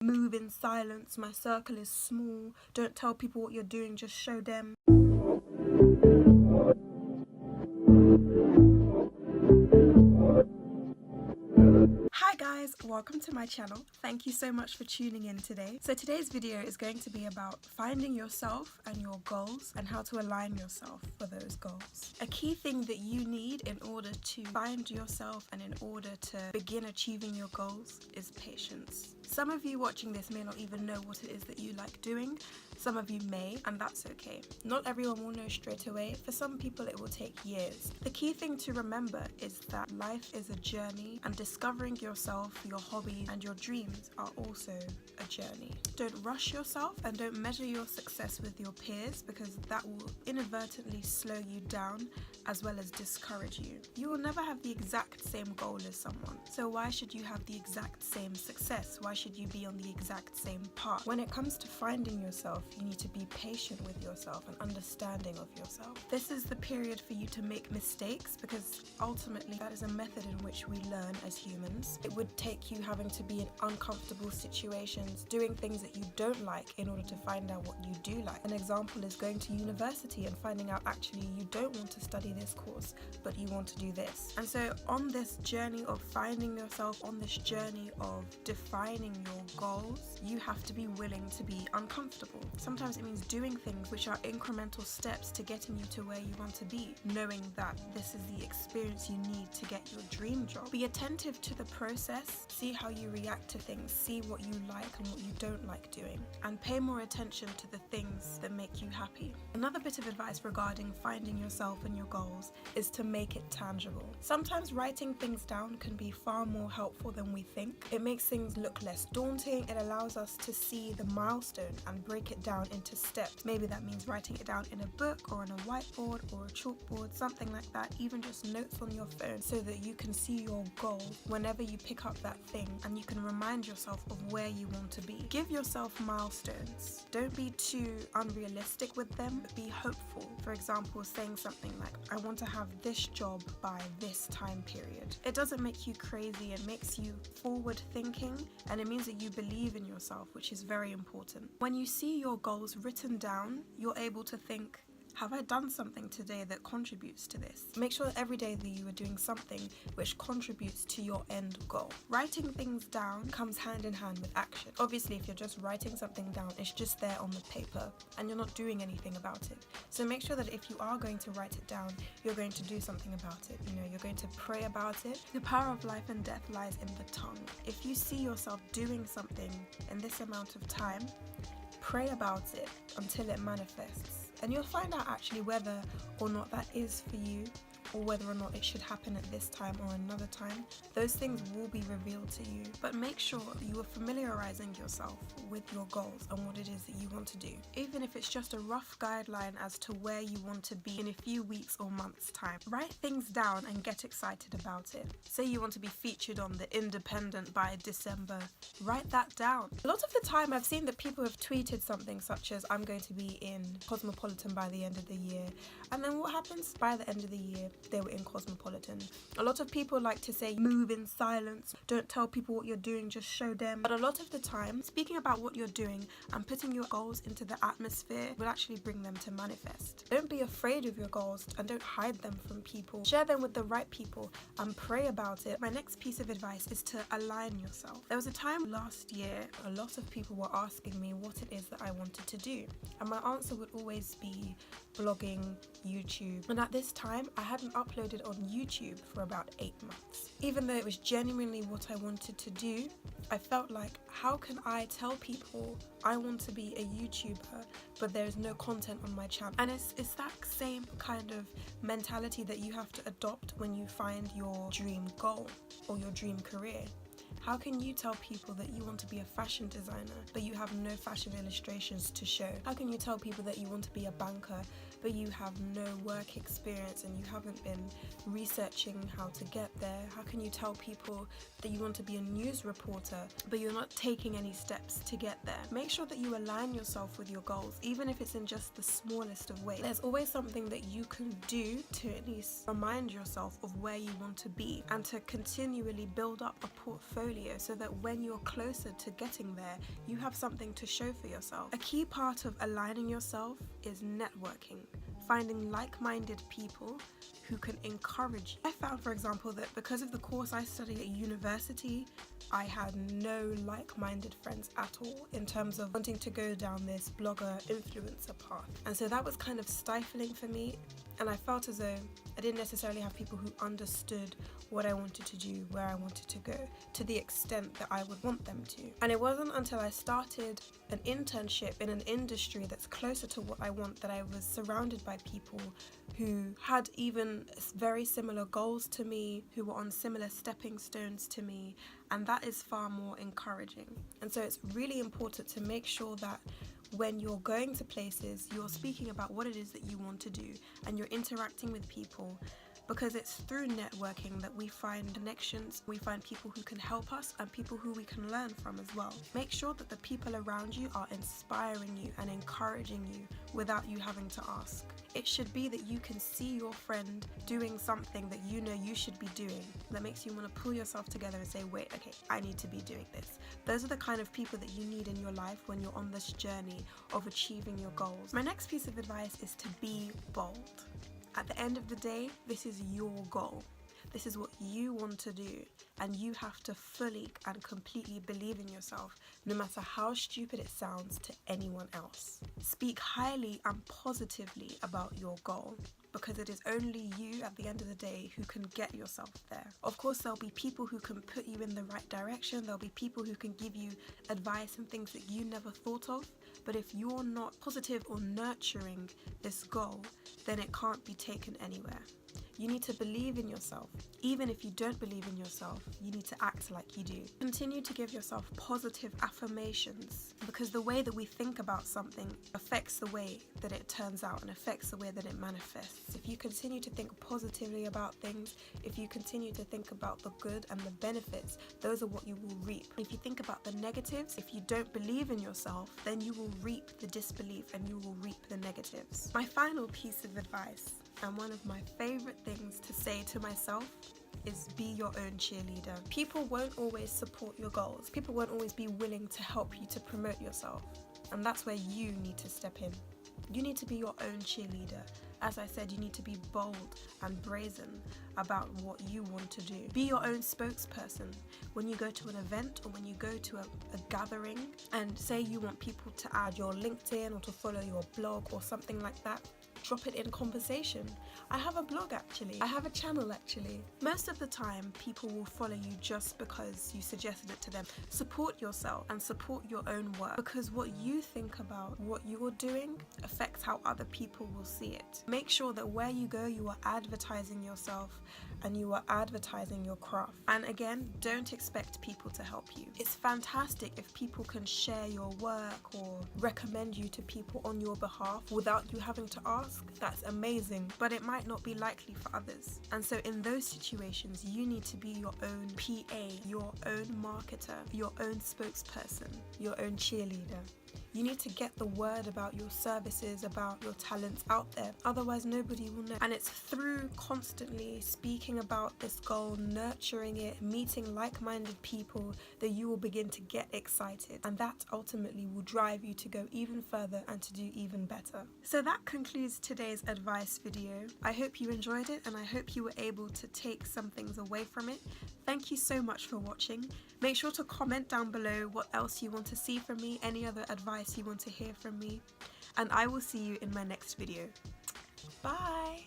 Move in silence, my circle is small. Don't tell people what you're doing, just show them. Hi guys, welcome to my channel. Thank you so much for tuning in today. So today's video is going to be about finding yourself and your goals and how to align yourself for those goals. A key thing that you need in order to find yourself and in order to begin achieving your goals is patience. Some of you watching this may not even know what it is that you like doing. Some of you may, and that's okay. Not everyone will know straight away. For some people it will take years. The key thing to remember is that life is a journey, and discovering yourself, your hobbies and your dreams are also a journey. Don't rush yourself and don't measure your success with your peers, because that will inadvertently slow you down as well as discourage you. You will never have the exact same goal as someone, so why should you have the exact same success? Why should you be on the exact same path? When it comes to finding yourself, you need to be patient with yourself and understanding of yourself. This is the period for you to make mistakes, because ultimately that is a method in which we learn as humans. It would take you having to be in uncomfortable situations, doing things that you don't like in order to find out what you do like. An example is going to university and finding out actually you don't want to study this course, but you want to do this. And so on this journey of finding yourself, on this journey of defining your goals, you have to be willing to be uncomfortable. Sometimes it means doing things which are incremental steps to getting you to where you want to be, knowing that this is the experience you need to get your dream job. Be attentive to the process, see how you react to things, see what you like and what you don't like doing, and pay more attention to the things that make you happy. Another bit of advice regarding finding yourself and your goals is to make it tangible. Sometimes writing things down can be far more helpful than we think. It makes things look less daunting. It allows us to see the milestone and break it down into steps. Maybe that means writing it down in a book or on a whiteboard or a chalkboard, something like that, even just notes on your phone, so that you can see your goal whenever you pick up that thing and you can remind yourself of where you want to be. Give yourself milestones. Don't be too unrealistic with them, but be hopeful. For example, saying something like, I want to have this job by this time period. It doesn't make you crazy, it makes you forward thinking, and it means that you believe in yourself, which is very important. When you see your goals written down, you're able to think, have I done something today that contributes to this? Make sure that every day that you are doing something which contributes to your end goal. Writing things down comes hand in hand with action. Obviously, if you're just writing something down, it's just there on the paper and you're not doing anything about it. So make sure that if you are going to write it down, you're going to do something about it. You're going to pray about it. The power of life and death lies in the tongue. If you see yourself doing something in this amount of time, pray about it until it manifests. And you'll find out actually whether or not that is for you, or whether or not it should happen at this time or another time. Those things will be revealed to you. But make sure you are familiarizing yourself with your goals and what it is that you want to do. Even if it's just a rough guideline as to where you want to be in a few weeks or months' time. Write things down and get excited about it. Say you want to be featured on The Independent by December. Write that down. A lot of the time I've seen that people have tweeted something such as, I'm going to be in Cosmopolitan by the end of the year. And then what happens? By the end of the year, they were in Cosmopolitan. A lot of people like to say, move in silence, don't tell people what you're doing, just show them. But a lot of the time, speaking about what you're doing and putting your goals into the atmosphere will actually bring them to manifest. Don't be afraid of your goals and don't hide them from people. Share them with the right people and pray about it. My next piece of advice is to align yourself. There was a time last year, a lot of people were asking me what it is that I wanted to do. And my answer would always be blogging, YouTube. And at this time, I hadn't uploaded on YouTube for about 8 months. Even though it was genuinely what I wanted to do, I felt like, how can I tell people I want to be a YouTuber, but there's no content on my channel? And it's that same kind of mentality that you have to adopt when you find your dream goal or your dream career. How can you tell people that you want to be a fashion designer, but you have no fashion illustrations to show? How can you tell people that you want to be a banker, but you have no work experience and you haven't been researching how to get there? How can you tell people that you want to be a news reporter, but you're not taking any steps to get there? Make sure that you align yourself with your goals, even if it's in just the smallest of ways. There's always something that you can do to at least remind yourself of where you want to be and to continually build up a portfolio so that when you're closer to getting there, you have something to show for yourself. A key part of aligning yourself is networking, finding like-minded people who can encourage you. I found, for example, that because of the course I studied at university, I had no like-minded friends at all in terms of wanting to go down this blogger influencer path. And so that was kind of stifling for me, and I felt as though I didn't necessarily have people who understood what I wanted to do, where I wanted to go, to the extent that I would want them to. And it wasn't until I started an internship in an industry that's closer to what I want that I was surrounded by people who had even very similar goals to me, who were on similar stepping stones to me, and that is far more encouraging. And so it's really important to make sure that when you're going to places, you're speaking about what it is that you want to do and you're interacting with people, because it's through networking that we find connections, we find people who can help us and people who we can learn from as well. Make sure that the people around you are inspiring you and encouraging you without you having to ask. It should be that you can see your friend doing something that you know you should be doing that makes you want to pull yourself together and say, wait, okay, I need to be doing this. Those are the kind of people that you need in your life when you're on this journey of achieving your goals. My next piece of advice is to be bold. At the end of the day, this is your goal. This is what you want to do, and you have to fully and completely believe in yourself, no matter how stupid it sounds to anyone else. Speak highly and positively about your goal, because it is only you at the end of the day who can get yourself there. Of course, there'll be people who can put you in the right direction. There'll be people who can give you advice and things that you never thought of. But if you're not positive or nurturing this goal, then it can't be taken anywhere. You need to believe in yourself. Even if you don't believe in yourself, you need to act like you do. Continue to give yourself positive affirmations, because the way that we think about something affects the way that it turns out and affects the way that it manifests. If you continue to think positively about things, if you continue to think about the good and the benefits, those are what you will reap. If you think about the negatives, if you don't believe in yourself, then you will reap the disbelief and you will reap the negatives. My final piece of advice, and one of my favorite things to say to myself, is be your own cheerleader. People won't always support your goals. People won't always be willing to help you to promote yourself. And that's where you need to step in. You need to be your own cheerleader. As I said, you need to be bold and brazen about what you want to do. Be your own spokesperson. When you go to an event or when you go to a gathering and say you want people to add your LinkedIn or to follow your blog or something like that, drop it in conversation. I have a blog actually. I have a channel actually. Most of the time, people will follow you just because you suggested it to them. Support yourself and support your own work, because what you think about what you're doing affects how other people will see it. Make sure that where you go, you are advertising yourself and you are advertising your craft. And again, don't expect people to help you. It's fantastic if people can share your work or recommend you to people on your behalf without you having to ask. That's amazing, but it might not be likely for others. And so in those situations, you need to be your own PA, your own marketer, your own spokesperson, your own cheerleader. You need to get the word about your services, about your talents out there. Otherwise, nobody will know. And it's through constantly speaking about this goal, nurturing it, meeting like-minded people, that you will begin to get excited. And that ultimately will drive you to go even further and to do even better. So that concludes today's advice video. I hope you enjoyed it and I hope you were able to take some things away from it. Thank you so much for watching. Make sure to comment down below what else you want to see from me, any other advice you want to hear from me, and I will see you in my next video. Bye!